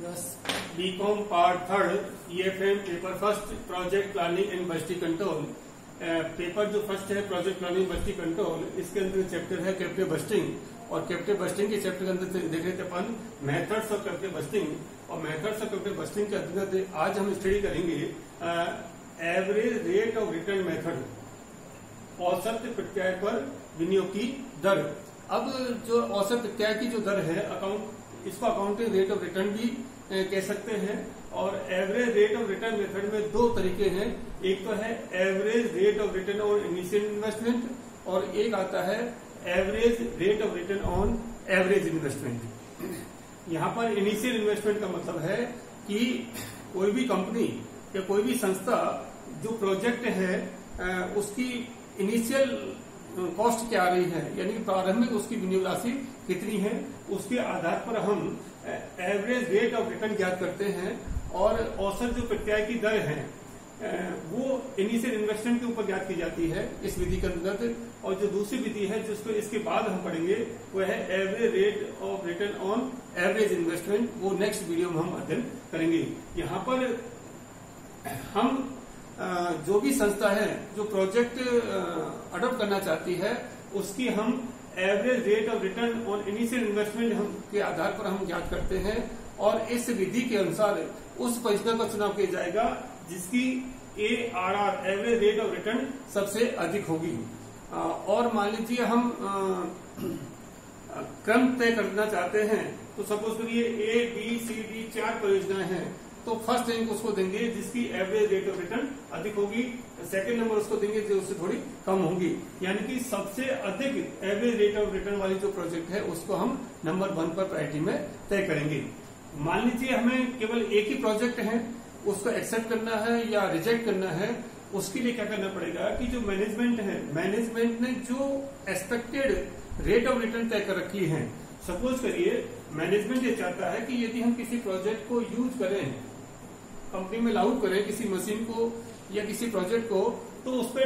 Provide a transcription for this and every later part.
BCom part third EFM paper first project planning and budgeting control. Paper जो first है project planning budgeting control, इसके अंदर chapter है capital budgeting. और capital budgeting के chapter के अंदर देख रहे थे अपन मेथड्स ऑफ कैपिटल बजटिंग। और मेथड्स ऑफ कैपिटल बजटिंग के अंदर आज हम स्टडी करेंगे average rate of return method, औसत प्रत्याय पर विनियोग की दर। अब जो औसत प्रत्याय की जो दर है इसको अकाउंटिंग रेट ऑफ रिटर्न भी कह सकते हैं। और average rate of return method में दो तरीके हैं, एक तो है average rate of return on initial investment और एक आता है average rate of return on average investment. यहाँ पर इनिशियल इन्वेस्टमेंट का मतलब है कि कोई भी कंपनी या कोई भी संस्था जो प्रोजेक्ट है उसकी इनिशियल कॉस्ट क्या आ रही है, यानी कि प्रारंभिक उसकी विनियोग राशि कितनी है, उसके आधार पर हम एवरेज रेट ऑफ रिटर्न ज्ञात करते हैं। और औसत जो प्रत्याय की दर है वो इनिशियल इन्वेस्टमेंट के ऊपर ज्ञात की जाती है इस विधि के अंतर्गत। और जो दूसरी विधि है जिसको इसके बाद हम पढ़ेंगे वो है average rate of return on average investment. वो नेक्स्ट वीडियो में हम अध्ययन करेंगे। यहाँ पर हम जो भी संस्था है जो प्रोजेक्ट अडॉप्ट करना चाहती है उसकी हम average rate of return on initial investment के आधार पर हम ज्ञात करते हैं। और इस विधि के अनुसार उस परियोजना का चुनाव किया जाएगा जिसकी ARR average rate of return सबसे अधिक होगी। और मान लीजिए हम क्रम तय करना चाहते हैं, तो सपोज करिए ABCD 4 परियोजनाएं हैं, तो फर्स्ट रैंक उसको देंगे जिसकी एवरेज रेट ऑफ रिटर्न अधिक होगी, सेकंड नंबर उसको देंगे जो उससे थोड़ी कम होगी। यानी कि सबसे अधिक एवरेज रेट ऑफ रिटर्न वाली जो प्रोजेक्ट है उसको हम नंबर 1 पर प्रायोरिटी में तय करेंगे। मान लीजिए हमें केवल एक ही प्रोजेक्ट है, उसको एक्सेप्ट करना है या रिजेक्ट करना है, उसके लिए क्या करना पड़ेगा कि जो मैनेजमेंट है, मैनेजमेंट ने जो एक्सपेक्टेड रेट ऑफ रिटर्न तय कर रखी है, सपोज करिए मैनेजमेंट ये चाहता है कि यदि हम किसी प्रोजेक्ट को यूज करें, कंपनी में लागू करें किसी मशीन को या किसी प्रोजेक्ट को, तो उस पर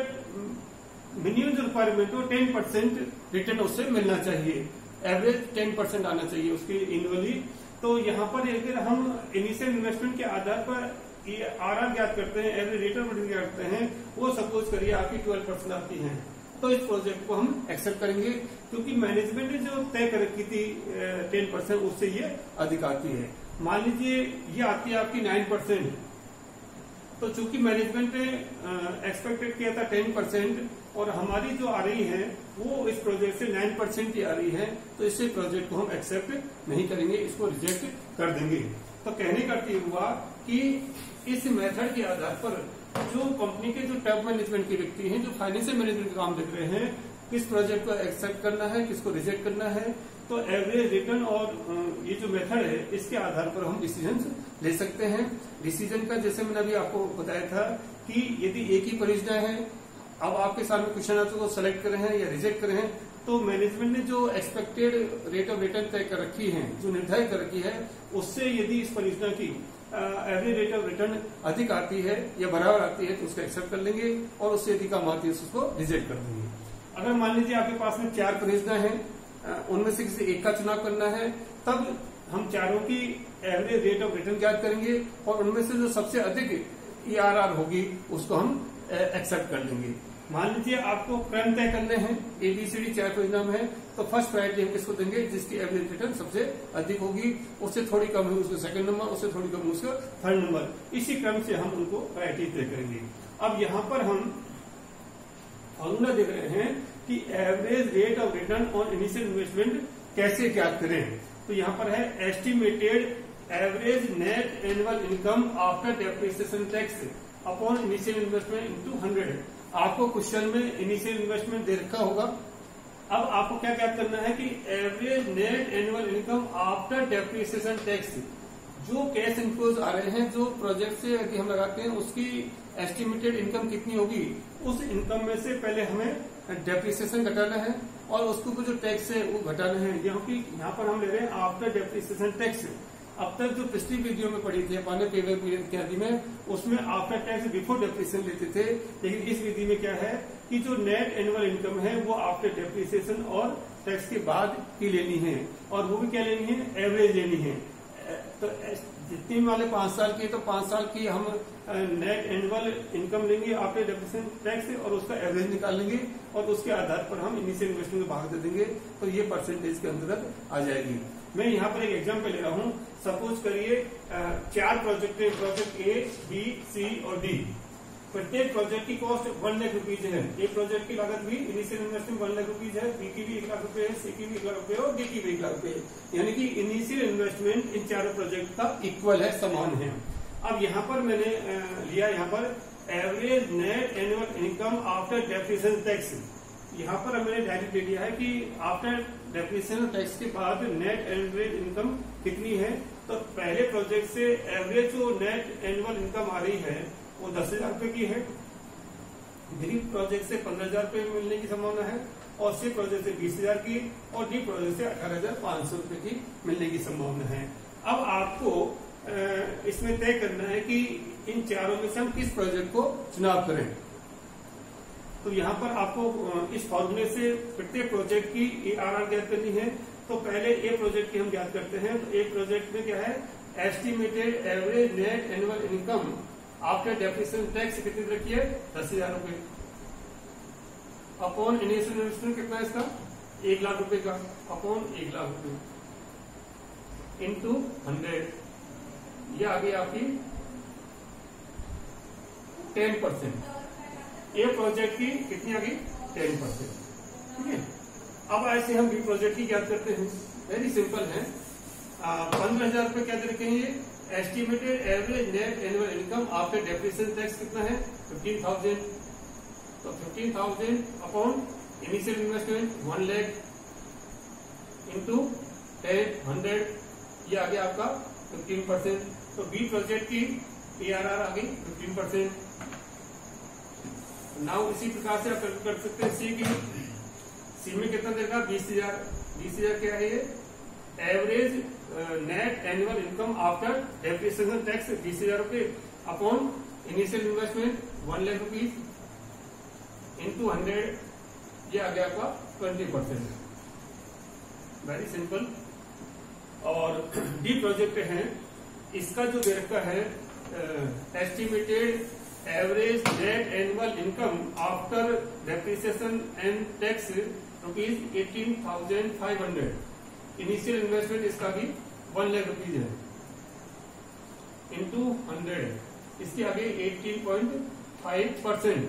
मिनिमम जो रिक्वायरमेंट हो 10% रिटर्न उससे मिलना चाहिए, एवरेज 10% आना चाहिए उसके एनुअली। तो यहाँ पर अगर हम इनिशियल इन्वेस्टमेंट के आधार पर ARR ज्ञात करते हैं, एवरेज रेट ऑफ रिटर्न ज्ञात करते हैं, वो सपोज करिए आपकी 12% आती है, तो इस प्रोजेक्ट को हम एक्सेप्ट करेंगे क्योंकि मैनेजमेंट ने जो तय कर रखी थी 10% उससे ये अधिक आती है। मान लीजिए ये आती है आपकी 9%, तो चूंकि मैनेजमेंट ने एक्सपेक्टेड किया था 10% और हमारी जो आ रही है वो इस प्रोजेक्ट से 9% ही आ रही है, तो इस प्रोजेक्ट को हम एक्सेप्ट नहीं करेंगे, इसको रिजेक्ट कर देंगे। तो कहने का अर्थ हुआ कि इस मेथड के आधार पर जो कंपनी के जो टॉप मैनेजमेंट के व्यक्ति हैं, जो फाइनेंशियल मैनेजमेंट का काम देख रहे हैं, किस प्रोजेक्ट को एक्सेप्ट करना है, किसको रिजेक्ट करना है, तो एवरेज रिटर्न और ये जो मेथड है इसके आधार पर हम डिसीजन ले सकते हैं। डिसीजन का जैसे मैंने अभी आपको बताया था कि यदि एक ही परियोजना है, अब आपके सामने क्वेश्चन आता है तो सेलेक्ट करें हैं या रिजेक्ट करें हैं, तो मैनेजमेंट ने जो एक्सपेक्टेड रेट ऑफ रिटर्न तय कर रखी है, जो निर्धारित कर रखी है, उससे यदि इस परियोजना की एवरेज रेट ऑफ रिटर्न अधिक आती है या बराबर आती है तो उसको एक्सेप्ट कर लेंगे, और उससे अधिक कम आती है तो उसको रिजेक्ट कर देंगे। अगर मान लीजिए आपके पास में 4 परियोजना है, उनमें से किसी एक का चुनाव करना है, तब हम चारों की एवरेज रेट ऑफ रिटर्न ज्ञात करेंगे और उनमें से जो सबसे अधिक ARR होगी उसको हम एक्सेप्ट कर लेंगे। मान लीजिए आपको क्रम तय करने हैं, ABCD 4 परियोजना में है, तो फर्स्ट प्रायोरिटी हम किसको देंगे जिसकी एवरेज रिटर्न सबसे अधिक होगी, उससे थोड़ी कम है उसको सेकंड नंबर, उससे थोड़ी कम है उसका थर्ड नंबर, इसी क्रम से हम उनको प्रायोरिटी तय करेंगे। अब यहाँ पर हम फॉर्मूला देख रहे हैं कि average rate of return on initial investment कैसे ज्ञात करें। तो यहाँ पर है estimated average net annual income after depreciation tax upon initial investment into 100। आपको क्वेश्चन में इनिशियल इन्वेस्टमेंट दे रखा होगा। अब आपको क्या ज्ञात करना है कि average net annual income after depreciation tax, जो कैश इनफ्लोज आ रहे हैं जो प्रोजेक्ट से यदि हम लगाते हैं उसकी एस्टिमेटेड इनकम कितनी होगी, उस इनकम में से पहले हमें डेप्रिसिएशन घटाना है और उसके ऊपर जो टैक्स है वो घटाना है। यहाँ पर हम ले रहे हैं आफ्टर डेप्रिसिएशन टैक्स। अब तक जो पिछली वीडियो में पढ़ी थी अपन पेपर पीरियड इत्यादि में, उसमें आफ्टर टैक्स बिफोर डेप्रिसिएशन लेते थे, लेकिन इस विधि में क्या है कि जो नेट एनुअल इनकम है वो आफ्टर डेप्रिसिएशन और टैक्स के बाद की लेनी है, और वो भी क्या लेनी है, एवरेज लेनी है। तो जितने वाले 5 साल की, तो 5 साल की हम नेट एनुअल इनकम लेंगे आफ्टर डेप्रिसिएशन टैक्स और उसका एवरेज निकाल लेंगे और उसके आधार पर हम इनिशियल इन्वेस्टमेंट का भाग दे देंगे, तो ये परसेंटेज के अंतर्गत आ जाएगी। मैं यहाँ पर एक एग्जाम्पल ले रहा हूँ। सपोज करिए 4 प्रोजेक्ट है, प्रोजेक्ट ए, बी, सी और डी। प्रत्येक प्रोजेक्ट की कॉस्ट 1 लाख रुपीज है। एक प्रोजेक्ट की लागत भी इनिशियल इन्वेस्टमेंट 1 लाख रुपीज है, बी की भी 1 लाख रुपए है, सी की भी 1 लाख रुपए और डी की भी 1 लाख रुपए है। यानी कि इनिशियल इन्वेस्टमेंट इन चारों प्रोजेक्ट का इक्वल है, समान है। अब यहाँ पर मैंने लिया यहाँ पर average net annual income after depreciation tax. यहाँ पर मैंने डायरेक्ट ले लिया है कि आफ्टर डेप्रिसिएशन टैक्स के बाद नेट एवरेज इनकम कितनी है। तो पहले प्रोजेक्ट से एवरेज जो नेट एनुअल इनकम आ रही है वो 10,000 रुपए की है। बी प्रोजेक्ट से 15,000 रुपए मिलने की संभावना है और सी प्रोजेक्ट से 20,000 की और डी प्रोजेक्ट से 18,500 रुपए की मिलने की संभावना है। अब आपको इसमें तय करना है कि इन चारों में से हम किस प्रोजेक्ट को चुनाव करें। तो यहाँ पर आपको इस फॉर्मूले से प्रत्येक प्रोजेक्ट की ARR ज्ञात करनी है। तो पहले ए प्रोजेक्ट की हम ज्ञात करते हैं। तो ए प्रोजेक्ट में क्या है, estimated average net annual income after depreciation tax कितनी रखी है, 10,000 रुपए अपॉन इनिशियल इन्वेस्टमेंट कितना है इसका, 1 लाख रुपए का अपॉन 1 लाख रुपए इंटू 100। ये आ गई आपकी 10%। ए प्रोजेक्ट की कितनी आ गई, 10%। ठीक है। अब ऐसे हम बी प्रोजेक्ट की ज्ञात करते हैं। वेरी सिंपल है। 15,000 रुपए क्या दे रखे हैं ये, estimated average net annual income after depreciation tax कितना है, 15,000। तो 15,000 upon initial investment 1 lakh into 100। ये आ गया आपका 15%। तो बी प्रोजेक्ट की ARR आ गई 15%। नाउ इसी प्रकार से आप कर सकते हैं सी की। सी में कितना देगा, 20,000। 20,000 क्या है ये, average net annual income after depreciation tax 20,000 रुपए upon initial investment 1 lakh rupees into 100। ये आ गया आपका 20%। Very simple. और डी प्रोजेक्ट है, इसका जो दे रखा है estimated average net annual income after depreciation and tax rupees 18,500। Initial investment इसका भी 1 लाख रुपीज है इंटू 100। इसके आगे 18.5%।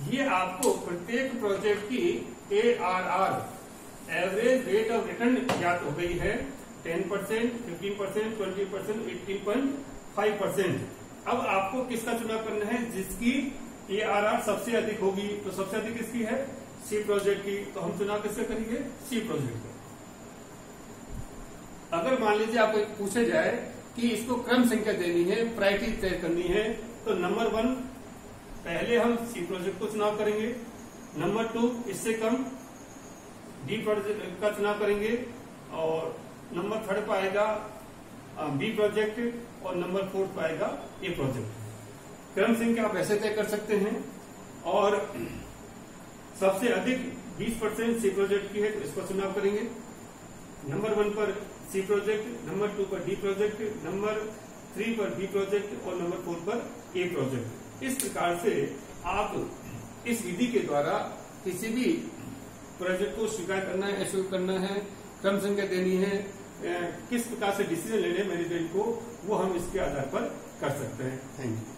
ये आपको प्रत्येक प्रोजेक्ट की ARR average rate of return ज्ञात हो गई है, 10%, 15%, 20%, 18.5%। अब आपको किसका चुनाव करना है, जिसकी ARR सबसे अधिक होगी। तो सबसे अधिक किसकी है, सी प्रोजेक्ट की। तो हम चुनाव किससे करेंगे, सी प्रोजेक्ट का। अगर मान लीजिए आपको पूछे जाए कि इसको क्रम संख्या देनी है, प्रायोरिटी तय करनी है, तो नंबर 1 पहले हम सी प्रोजेक्ट को चुनाव करेंगे। नंबर 2 इससे कम डी प्रोजेक्ट का चुनाव करेंगे और नंबर 3 पर आएगा बी प्रोजेक्ट और नंबर 4 पर आएगा ए प्रोजेक्ट। क्रम संख्या आप ऐसे तय कर सकते हैं। और सबसे अधिक 20% सी प्रोजेक्ट की है तो इसको चुनाव करेंगे। नंबर 1 पर सी प्रोजेक्ट, नंबर 2 पर डी प्रोजेक्ट, नंबर 3 पर बी प्रोजेक्ट और नंबर 4 पर ए प्रोजेक्ट। इस प्रकार से आप इस विधि के द्वारा किसी भी प्रोजेक्ट को स्वीकार करना है, एश्योर करना है, क्रम संख्या देनी है, किस प्रकार से डिसीजन लेने हैं मैनेजमेंट को, वो हम इसके आधार पर कर सकते हैं। Thank you.